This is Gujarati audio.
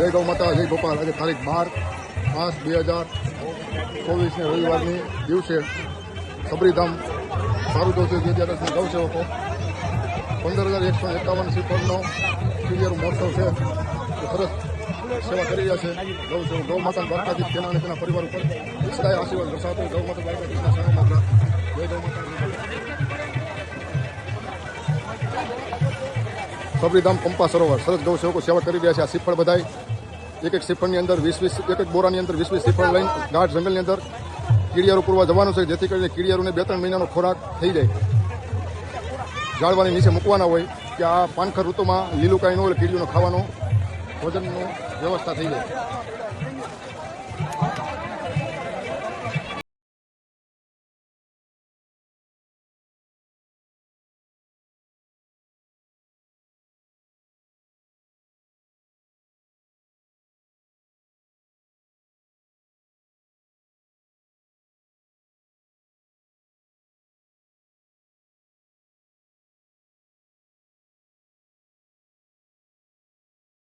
જય ગૌ માતા, જય ગોપાલ. આજે તારીખ 12/5/2024 રવિવારની દિવસે સબરીધામ સારું દોષી વિદ્યાદર્શની ગૌ સેવકો 15,151 શ્રીફળનો સિરિયર મહોત્સવ છે. સરસ સેવા કરી રહ્યા છે ગૌ સેવક. ગૌ માતા દ્વારકાધીશ તેના અને તેના પરિવાર ઉપર સદાય આશીર્વાદ વરસાવતો ગૌ માતા દ્વારકાધીશના શરણમાં જય ગૌ માતા. સબરીધામ પંપા સરોવર સરસ ગૌ સેવકો સેવા કરી રહ્યા છે. આ શ્રીફળ બધાય એક શ્રીફળની અંદર 20 એક બોરાની અંદર 20 શ્રીફળ લઈને ગાઢ જંગલની અંદર કીડિયારું પૂરવા જવાનું છે, જેથી કરીને કીડિયારુને 2-3 મહિનાનો ખોરાક થઈ જાય. ઝાડવાની નીચે મૂકવાના હોય કે આ પાનખર ઋતુમાં લીલું કાંઈ ન હોય, કીડીઓનો ખાવાનો ભોજનનો વ્યવસ્થા થઈ જાય.